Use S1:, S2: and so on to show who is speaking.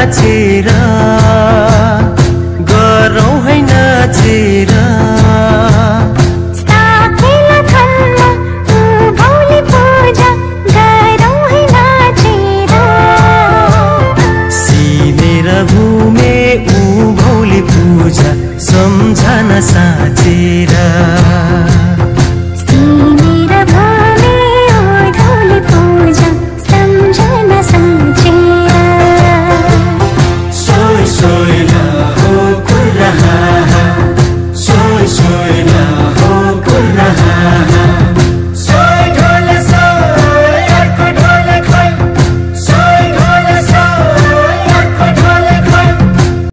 S1: नाचेर गरौँ है नाचेर
S2: साकेला थल्ला उँभौली पूजा गरौँ है नाचेर
S1: सिनेर घुमे उँभौली पूजा सम्झना साँचेर